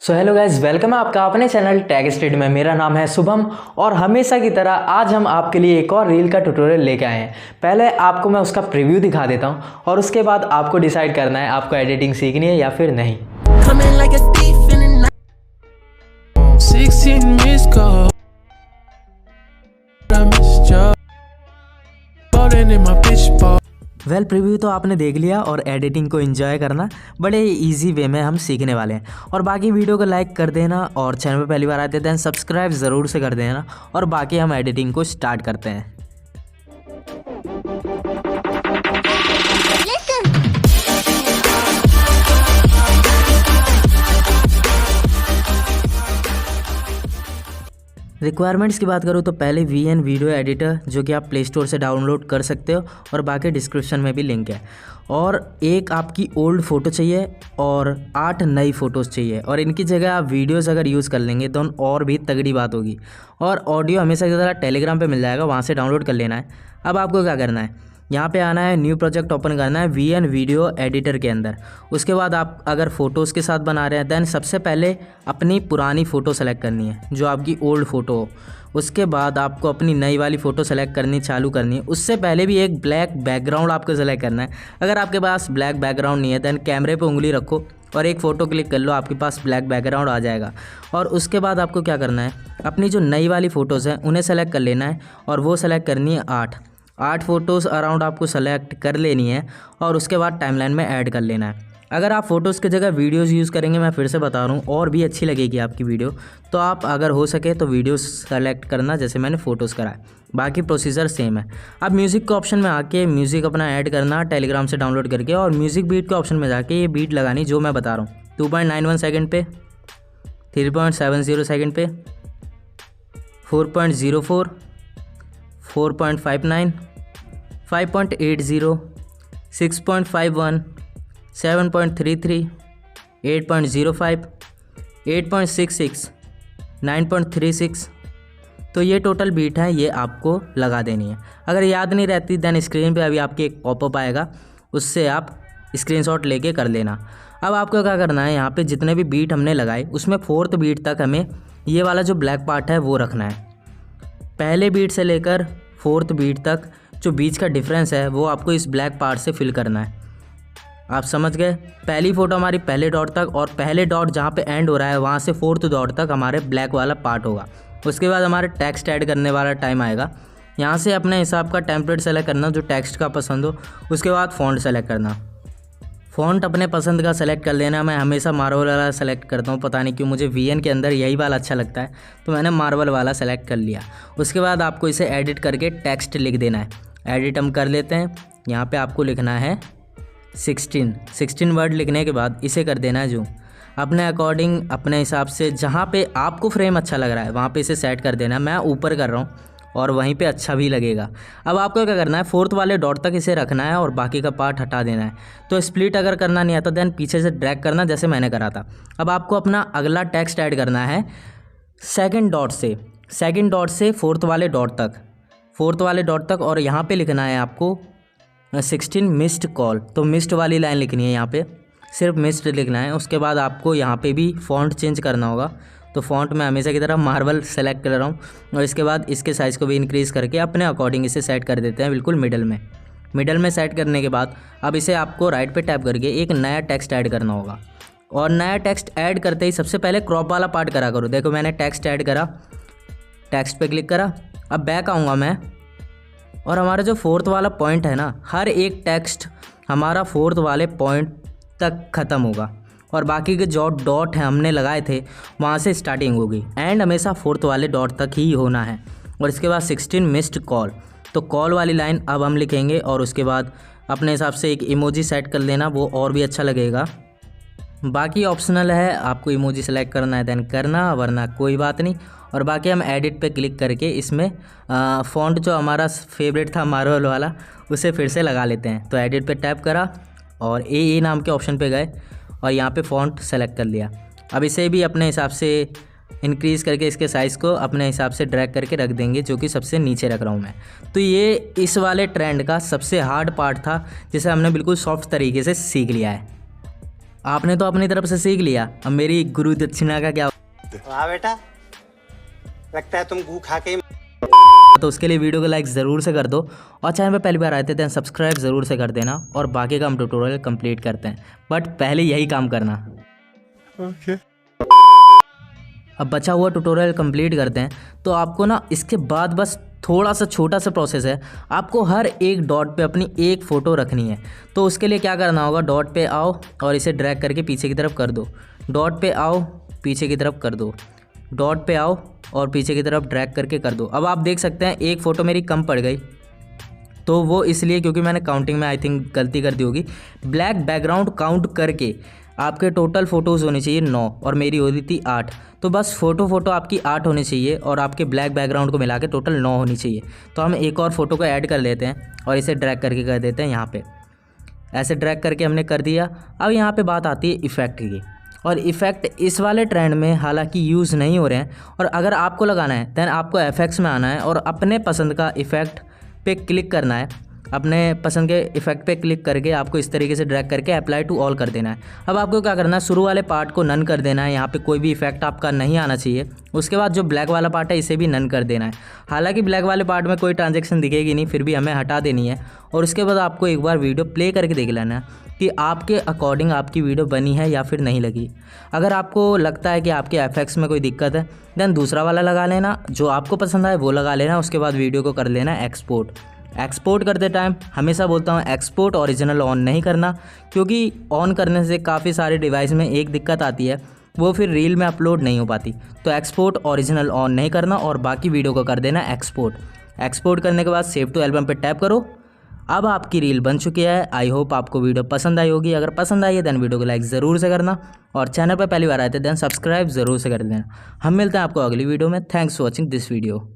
So hello guys, welcome है आपका अपने चैनल टैग स्टडी में। मेरा नाम है शुभम और हमेशा की तरह आज हम आपके लिए एक और रील का ट्यूटोरियल लेके आए हैं। पहले आपको मैं उसका प्रीव्यू दिखा देता हूं और उसके बाद आपको डिसाइड करना है आपको एडिटिंग सीखनी है या फिर नहीं। वेल प्रीव्यू तो आपने देख लिया और एडिटिंग को एंजॉय करना बड़े इजी वे में हम सीखने वाले हैं। और बाकी वीडियो को लाइक कर देना और चैनल पे पहली बार आते हैं सब्सक्राइब ज़रूर से कर देना। और बाकी हम एडिटिंग को स्टार्ट करते हैं। रिक्वायरमेंट्स की बात करूँ तो पहले VN वीडियो एडिटर जो कि आप प्ले स्टोर से डाउनलोड कर सकते हो और बाकी डिस्क्रिप्शन में भी लिंक है। और एक आपकी ओल्ड फ़ोटो चाहिए और 8 नई फ़ोटोज़ चाहिए और इनकी जगह आप वीडियोज़ अगर यूज़ कर लेंगे तो और भी तगड़ी बात होगी। और ऑडियो हमेशा की तरह टेलीग्राम पे मिल जाएगा, वहाँ से डाउनलोड कर लेना है। अब आपको क्या करना है, यहाँ पे आना है, न्यू प्रोजेक्ट ओपन करना है VN वीडियो एडिटर के अंदर। उसके बाद आप अगर फ़ोटोज़ के साथ बना रहे हैं देन सबसे पहले अपनी पुरानी फ़ोटो सेलेक्ट करनी है जो आपकी ओल्ड फ़ोटो हो। उसके बाद आपको अपनी नई वाली फ़ोटो सेलेक्ट करनी चालू करनी है। उससे पहले भी एक ब्लैक बैकग्राउंड आपको सेलेक्ट करना है। अगर आपके पास ब्लैक बैकग्राउंड नहीं है दैन कैमरे पे उंगली रखो और एक फ़ोटो क्लिक कर लो, आपके पास ब्लैक बैकग्राउंड आ जाएगा। और उसके बाद आपको क्या करना है, अपनी जो नई वाली फ़ोटोज़ हैं उन्हें सेलेक्ट कर लेना है और वो सेलेक्ट करनी है 8 फ़ोटोज़ अराउंड आपको सेलेक्ट कर लेनी है और उसके बाद टाइमलाइन में ऐड कर लेना है। अगर आप फ़ोटोज़ की जगह वीडियोस यूज़ करेंगे, मैं फिर से बता रहा हूँ, और भी अच्छी लगेगी आपकी वीडियो, तो आप अगर हो सके तो वीडियोस सेलेक्ट करना जैसे मैंने फ़ोटोज़ करा है। बाकी प्रोसीजर सेम है। अब म्यूज़िक के ऑप्शन में आके म्यूज़िक अपना ऐड करना टेलीग्राम से डाउनलोड करके और म्यूज़िक बीट के ऑप्शन में जाके ये बीट लगानी जो मैं बता रहा हूँ। 2.91 सेकेंड पे, 3.70 सेकेंड पे, 4.04, 4.59, 5.80, 6.51, 7.33, 8.05, 8.66, 9.36। तो ये टोटल बीट है, ये आपको लगा देनी है। अगर याद नहीं रहती दैन स्क्रीन पे अभी आपके एक पॉपअप आएगा, उससे आप स्क्रीनशॉट लेके कर लेना। अब आपको क्या करना है, यहाँ पे जितने भी बीट हमने लगाए उसमें 4th बीट तक हमें ये वाला जो ब्लैक पार्ट है वो रखना है। पहले बीट से लेकर 4th बीट तक जो बीच का डिफरेंस है वो आपको इस ब्लैक पार्ट से फिल करना है। आप समझ गए। पहली फ़ोटो हमारी पहले डॉट तक और पहले डॉट जहाँ पे एंड हो रहा है वहाँ से 4th डॉट तक हमारे ब्लैक वाला पार्ट होगा। उसके बाद हमारे टेक्स्ट ऐड करने वाला टाइम आएगा। यहाँ से अपने हिसाब का टेम्पलेट सेलेक्ट करना जो टेक्स्ट का पसंद हो। उसके बाद फ़ॉन्ट सेलेक्ट करना, फ़ॉन्ट अपने पसंद का सेलेक्ट कर लेना। मैं हमेशा मार्वल वाला सेलेक्ट करता हूँ, पता नहीं क्यों मुझे VN के अंदर यही वाला अच्छा लगता है, तो मैंने मार्वल वाला सेलेक्ट कर लिया। उसके बाद आपको इसे एडिट करके टेक्स्ट लिख देना है। एडिट हम कर लेते हैं। यहाँ पे आपको लिखना है 16 वर्ड। लिखने के बाद इसे कर देना है जूम। अपने अकॉर्डिंग अपने हिसाब से जहाँ पे आपको फ्रेम अच्छा लग रहा है वहाँ पे इसे सेट कर देना है। मैं ऊपर कर रहा हूँ और वहीं पे अच्छा भी लगेगा। अब आपको क्या करना है, 4th वाले डॉट तक इसे रखना है और बाकी का पार्ट हटा देना है। तो स्प्लिट अगर करना नहीं आता देन पीछे से ड्रैग करना जैसे मैंने करा था। अब आपको अपना अगला टेक्स्ट ऐड करना है 2nd डॉट से 4th वाले डॉट तक और यहाँ पे लिखना है आपको 16 मिस्ड कॉल। तो मिस्ड वाली लाइन लिखनी है, यहाँ पे सिर्फ मिस्ड लिखना है। उसके बाद आपको यहाँ पे भी फ़ॉन्ट चेंज करना होगा। तो फ़ॉन्ट मैं हमेशा की तरह मार्वल सेलेक्ट कर रहा हूँ और इसके बाद इसके साइज़ को भी इंक्रीज़ करके अपने अकॉर्डिंग इसे सेट कर देते हैं बिल्कुल मिडल में सेट करने के बाद अब इसे आपको राइट पे टैप करके एक नया टेक्स्ट ऐड करना होगा। और नया टेक्स्ट ऐड करते ही सबसे पहले क्रॉप वाला पार्ट करा करो। देखो मैंने टेक्स्ट ऐड करा, टेक्स्ट पे क्लिक करा। अब बैक आऊँगा मैं और हमारा जो 4th वाला पॉइंट है ना, हर एक टेक्स्ट हमारा 4th वाले पॉइंट तक ख़त्म होगा और बाकी के जो डॉट हैं हमने लगाए थे वहाँ से स्टार्टिंग होगी। एंड हमेशा 4th वाले डॉट तक ही होना है। और इसके बाद 16 मिस्ड कॉल, तो कॉल वाली लाइन अब हम लिखेंगे और उसके बाद अपने हिसाब से एक इमोजी सेट कर लेना, वो और भी अच्छा लगेगा। बाकी ऑप्शनल है, आपको इमोजी सेलेक्ट करना है देन करना, वरना कोई बात नहीं। और बाकी हम एडिट पे क्लिक करके इसमें फ़ॉन्ट जो हमारा फेवरेट था मार्वल वाला उसे फिर से लगा लेते हैं। तो एडिट पे टैप करा और ए नाम के ऑप्शन पे गए और यहाँ पे फ़ॉन्ट सेलेक्ट कर लिया। अब इसे भी अपने हिसाब से इंक्रीज़ करके इसके साइज़ को अपने हिसाब से ड्रैग करके रख देंगे, जो कि सबसे नीचे रख रहा हूँ मैं। तो ये इस वाले ट्रेंड का सबसे हार्ड पार्ट था जिसे हमने बिल्कुल सॉफ्ट तरीके से सीख लिया है। आपने तो अपनी तरफ से सीख लिया, अब मेरी गुरु दक्षिणा का क्या। वाह बेटा, लगता है तुम गू खा के तो उसके लिए वीडियो को लाइक ज़रूर से कर दो और चैनल पे पहली बार आए थे तो सब्सक्राइब ज़रूर से कर देना और बाकी का हम ट्यूटोरियल कंप्लीट करते हैं, बट पहले यही काम करना। ओके। अब बचा हुआ ट्यूटोरियल कंप्लीट करते हैं। तो आपको ना इसके बाद बस थोड़ा सा छोटा सा प्रोसेस है, आपको हर एक डॉट पे अपनी एक फ़ोटो रखनी है। तो उसके लिए क्या करना होगा, डॉट पे आओ और इसे ड्रैग करके पीछे की तरफ कर दो, डॉट पे आओ पीछे की तरफ कर दो, डॉट पे आओ और पीछे की तरफ ड्रैग करके कर दो। अब आप देख सकते हैं एक फ़ोटो मेरी कम पड़ गई, तो वो इसलिए क्योंकि मैंने काउंटिंग में आई थिंक गलती कर दी होगी। ब्लैक बैकग्राउंड काउंट करके आपके टोटल फ़ोटोज़ होनी चाहिए 9 और मेरी हो रही थी 8, तो बस फ़ोटो आपकी 8 होनी चाहिए और आपके ब्लैक बैकग्राउंड को मिला के टोटल 9 होनी चाहिए। तो हम एक और फ़ोटो को ऐड कर लेते हैं और इसे ड्रैग करके कर देते हैं यहाँ पे। ऐसे ड्रैग करके हमने कर दिया। अब यहाँ पे बात आती है इफ़ेक्ट की, और इफ़ेक्ट इस वाले ट्रेंड में हालांकि यूज़ नहीं हो रहे हैं, और अगर आपको लगाना है दैन आपको एफएक्स में आना है और अपने पसंद का इफ़ेक्ट पे क्लिक करना है। अपने पसंद के इफ़ेक्ट पे क्लिक करके आपको इस तरीके से ड्रैग करके अप्लाई टू ऑल कर देना है। अब आपको क्या करना है, शुरू वाले पार्ट को नन कर देना है, यहाँ पे कोई भी इफ़ेक्ट आपका नहीं आना चाहिए। उसके बाद जो ब्लैक वाला पार्ट है इसे भी नन कर देना है। हालांकि ब्लैक वाले पार्ट में कोई ट्रांजेक्शन दिखेगी नहीं, फिर भी हमें हटा देनी है। और उसके बाद आपको एक बार वीडियो प्ले करके देख लेना है कि आपके अकॉर्डिंग आपकी वीडियो बनी है या फिर नहीं लगी। अगर आपको लगता है कि आपके एफएक्स में कोई दिक्कत है देन दूसरा वाला लगा लेना, जो आपको पसंद आए वो लगा लेना। उसके बाद वीडियो को कर लेना एक्सपोर्ट। एक्सपोर्ट करते टाइम हमेशा बोलता हूँ एक्सपोर्ट ओरिजिनल ऑन नहीं करना, क्योंकि ऑन करने से काफ़ी सारे डिवाइस में एक दिक्कत आती है, वो फिर रील में अपलोड नहीं हो पाती। तो एक्सपोर्ट ओरिजिनल ऑन नहीं करना और बाकी वीडियो को कर देना एक्सपोर्ट। एक्सपोर्ट करने के बाद सेव टू एल्बम पे टैप करो। अब आपकी रील बन चुकी है। आई होप आपको वीडियो पसंद आई होगी। अगर पसंद आई है दैन वीडियो को लाइक ज़रूर से करना और चैनल पर पहली बार आए थे दैन सब्सक्राइब ज़रूर से कर देना। हम मिलते हैं आपको अगली वीडियो में। Thanks for watching this video.